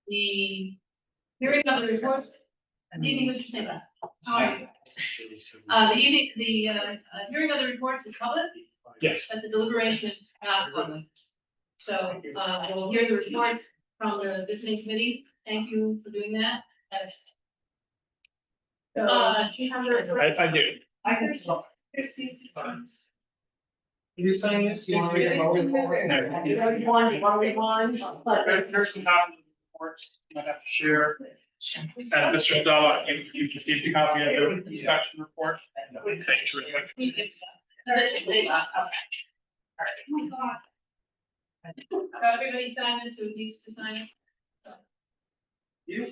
The hearing of the reports. Good evening, Mr. Snipper. How are you? The hearing of the reports is public, Yes. but the deliberation is not public. So, we'll hear the report from the visiting committee. Thank you for doing that. Do you have the report? I do. I can. You sign this? One, but There's some copies of the reports you might have to share. And Mr. Dalla, you received a copy of the discussion report. Thanks very much. Everybody sign this, who needs to sign it? You?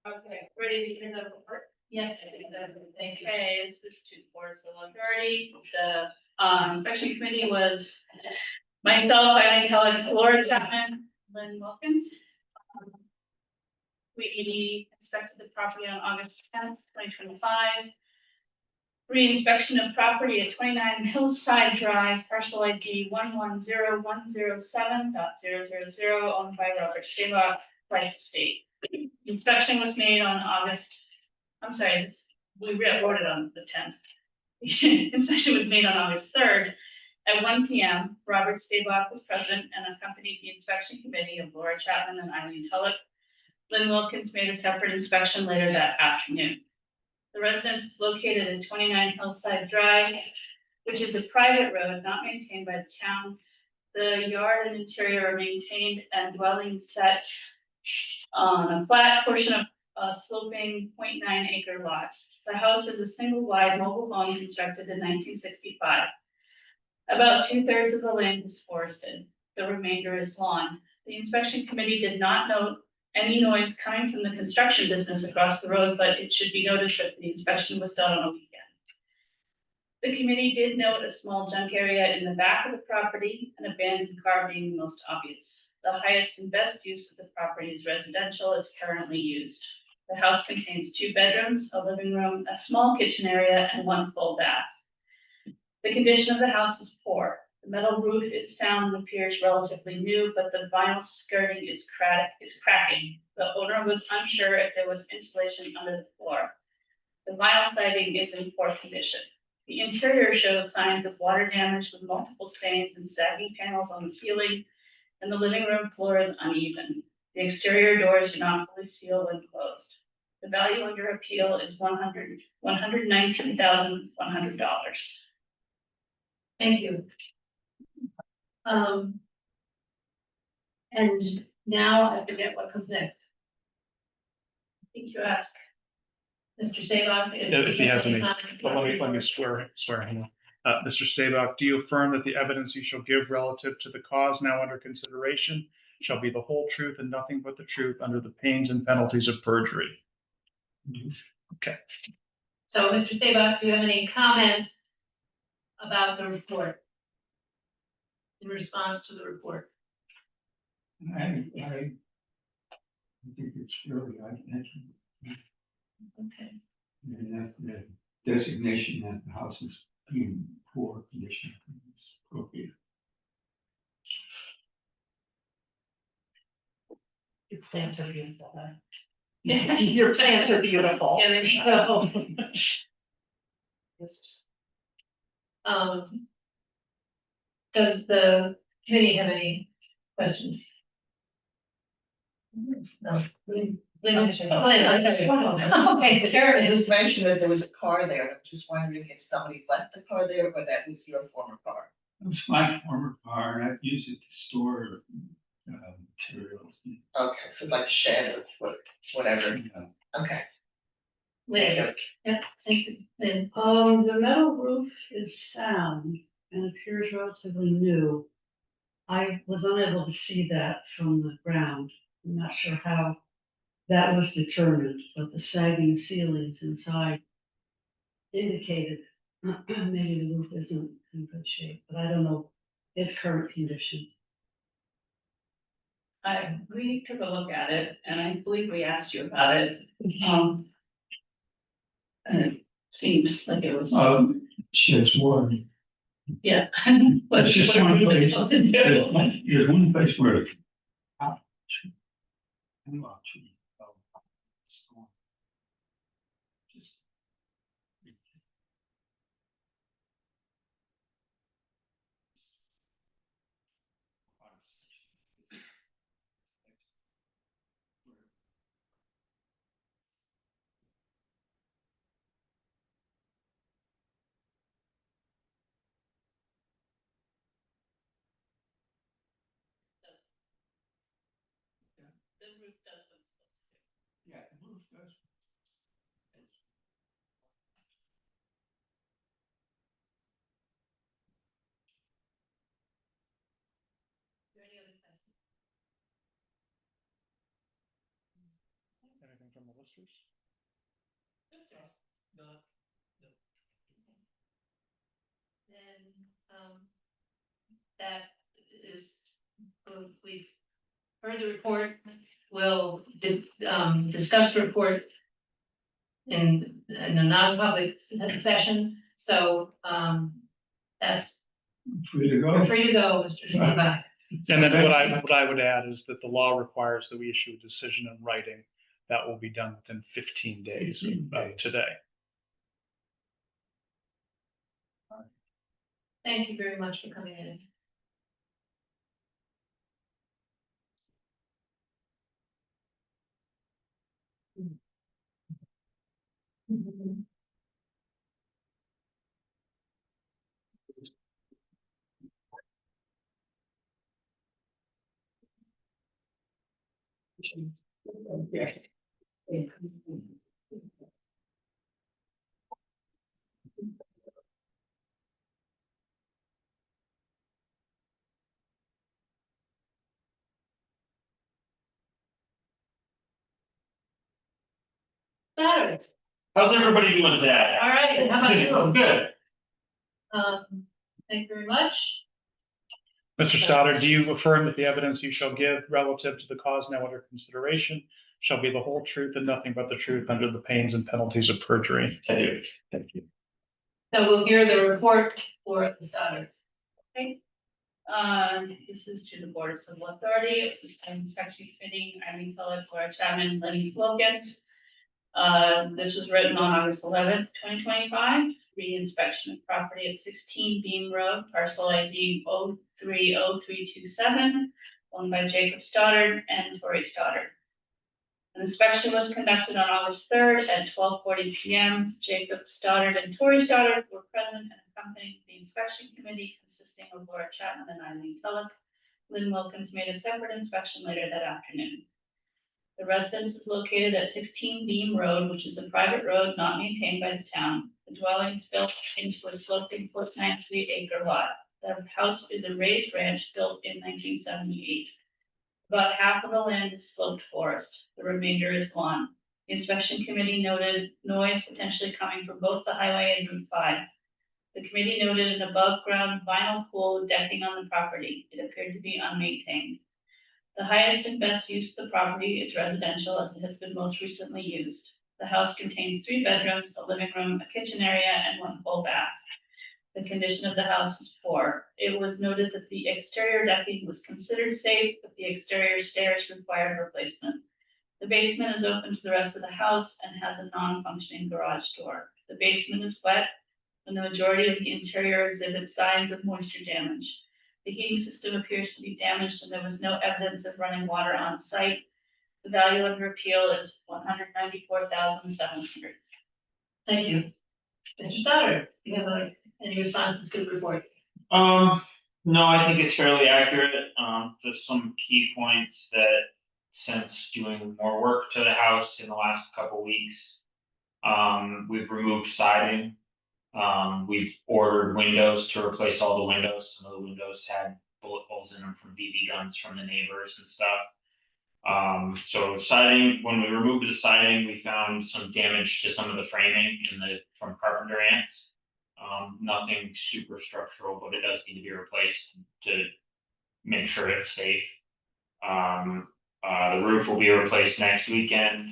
Okay, ready to hear the report? Yes, I think that, thank you. Okay, this is to Forest Authority. The inspection committee was myself, Eileen Keller, Laura Chapman, Lynn Wilkins. We inspected the property on August 10th, 2025. Re-inspection of property at 29 Hillside Drive, parcel ID 110107.000, owned by Robert Stabach, Life Estate. Inspection was made on we wrote it on the 10th. Inspection was made on August 3rd. At 1 p.m., Robert Stabach was present and accompanied the inspection committee of Laura Chapman and Eileen Tulloch. Lynn Wilkins made a separate inspection later that afternoon. The residence is located at 29 Hillside Drive, which is a private road not maintained by the town. The yard and interior are maintained and dwelling set on a flat portion of a sloping 0.9 acre lot. The house is a single wide mobile home constructed in 1965. About 2/3 of the land is forested. The remainder is lawn. The inspection committee did not note any noise coming from the construction business across the road, but it should be noted that the inspection was done on a weekend. The committee did note a small junk area in the back of the property, an abandoned car being the most obvious. The highest and best use of the property is residential, as currently used. The house contains 2 bedrooms, a living room, a small kitchen area, and 1 full bath. The condition of the house is poor. The metal roof is sound and appears relatively new, but the vinyl skirting is cracking. The owner was unsure if there was insulation under the floor. The vinyl siding is in poor condition. The interior shows signs of water damage with multiple stains and sagging panels on the ceiling, and the living room floor is uneven. The exterior doors do not fully seal when closed. The value under appeal is $119,100. Thank you. And now I forget what comes next. I think you asked. Mr. Stabach, If he has any, comments. but let me swear him. Mr. Stabach, do you affirm that the evidence you shall give relative to the cause now under consideration shall be the whole truth and nothing but the truth under the pains and penalties of perjury? Okay. So, Mr. Stabach, do you have any comments about the report? In response to the report? I think it's really, Okay. and that the designation that the house is in poor condition is appropriate. Your plants are beautiful, huh? Your plants are beautiful. Yeah, they show. Does the committee have any questions? No. Lynn, I'm sorry. Okay, Karen, It was mentioned that there was a car there. I'm just wondering if somebody left the car there or that was your former car. It was my former car and I've used it to store materials. Okay, so like a shed or whatever. Okay. Lynn, yeah, thank you, Lynn. The metal roof is sound and appears relatively new. I was unable to see that from the ground. I'm not sure how that was determined, but the sagging ceilings inside indicated maybe the roof isn't in good shape, but I don't know its current condition. We took a look at it, and I believe we asked you about it. And it seemed like it was. Sheds water. Yeah. But It's just what are one we place. supposed to do? There's one place where. Just. The roof does what it's supposed to do. Yeah, the roof does. Is there any other questions? Anything from the listers? No. Then, that is, we've heard the report, we'll, discuss the report in a non-public session, so, that's, Free to you're go. free to go, Mr. Steva. And then what I would add is that the law requires that we issue a decision in writing. That will be done within 15 days of today. Thank you very much for coming in. Saturday, How's everybody doing today? all right, how about you? Good. Thank you very much. Mr. Stoddard, do you affirm that the evidence you shall give relative to the cause now under consideration shall be the whole truth and nothing but the truth under the pains and penalties of perjury? I do. Thank you. So we'll hear the report for the Saturday. This is to the Board of Civil Authority. It was the site inspection committee, Eileen Tulloch, Laura Chapman, Lenny Wilkins. This was written on August 11th, 2025. Re-inspection of property at 16 Beam Road, parcel ID 030327, owned by Jacob Stoddard and Tori Stoddard. An inspection was conducted on August 3rd at 12:40 p.m. Jacob Stoddard and Tori Stoddard were present and accompanied the inspection committee consisting of Laura Chapman and Eileen Tulloch. Lynn Wilkins made a separate inspection later that afternoon. The residence is located at 16 Beam Road, which is a private road not maintained by the town. The dwelling is built into a sloping 0.93-acre lot. The house is a raised ranch built in 1978. About half of the land is sloped forest. The remainder is lawn. The inspection committee noted noise potentially coming from both the highway and Route 5. The committee noted an above-ground vinyl pool with decking on the property. It appeared to be unmaintained. The highest and best use of the property is residential, as it has been most recently used. The house contains 3 bedrooms, a living room, a kitchen area, and 1 full bath. The condition of the house is poor. It was noted that the exterior decking was considered safe, but the exterior stairs required replacement. The basement is open to the rest of the house and has a non-functioning garage door. The basement is wet, and the majority of the interior exhibits signs of moisture damage. The heating system appears to be damaged, and there was no evidence of running water on site. The value of the appeal is $194,700. Thank you. Mr. Stoddard, do you have any responses to the report? No, I think it's fairly accurate. Just some key points that since doing more work to the house in the last couple weeks, we've removed siding. We've ordered windows to replace all the windows. Some of the windows had bullet holes in them from BB guns from the neighbors and stuff. So siding, when we removed the siding, we found some damage to some of the framing from carpenter ants. Nothing super structural, but it does need to be replaced to make sure it's safe. The roof will be replaced next weekend.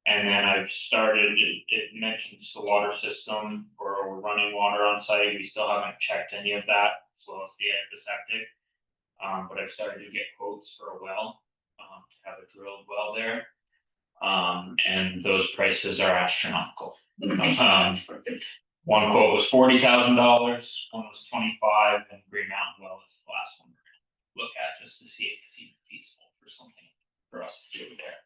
And then I've started, it mentions the water system or running water on site. We still haven't checked any of that, as well as the septic. But I've started to get quotes for a well, to have a drilled well there. And those prices are astronomical. One quote was $40,000, one was 25, and Green Mountain Well is the last one we're gonna look at just to see if it's even feasible for something for us to do there.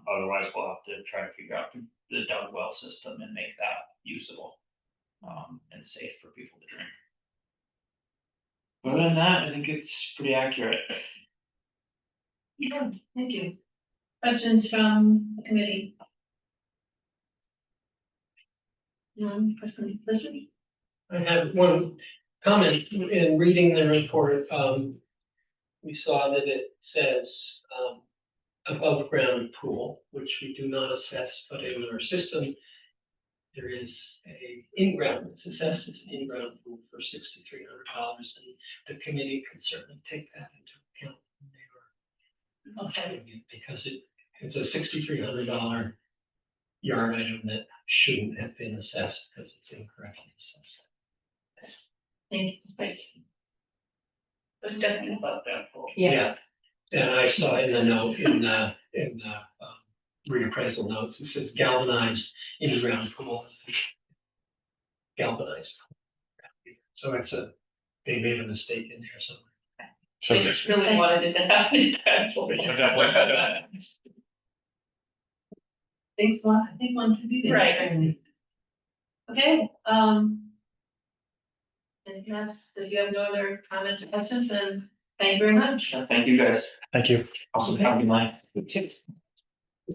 Otherwise, we'll have to try to figure out the dug well system and make that usable, and safe for people to drink. Other than that, I think it's pretty accurate. Yeah, thank you. Questions from the committee? Question, Leslie? I have one comment in reading the report. We saw that it says, above ground pool, which we do not assess, but in our system, there is a in-ground, it's assessed as an in-ground pool for $6,300, and the committee can certainly take that into account when they are doing it, because it's a $6,300 yard item that shouldn't have been assessed because it's incorrectly assessed. Thank you. It's definitely above that pool. Yeah, and I saw in the note, in the reappraisal notes, it says galvanized in-ground pool. Galvanized. Pool. So they made a mistake in there somewhere. So They just really wanted it to happen. Thanks, one, I think one should be there. Right. Okay, anything else, if you have no other comments or questions, then thank you very much. Thank you, guys. Thank you. Awesome having you, Mike.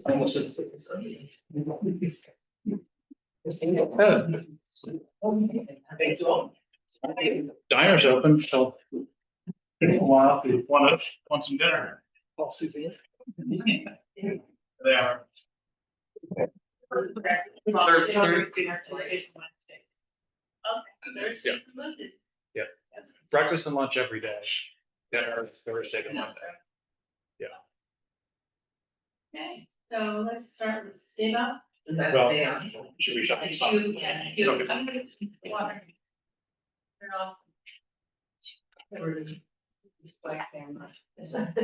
Almost a- Thank you all. Diner's open, so. A while, if you want some dinner. Oh, Suzanne. They are. Yeah. Breakfast and lunch every day. Dinner Thursday to Monday. Okay, so let's start with Steve up. Is that Well, they are? Should we shut this off? You, Okay. I'm gonna get some water. Turn off. Black camera. Is that-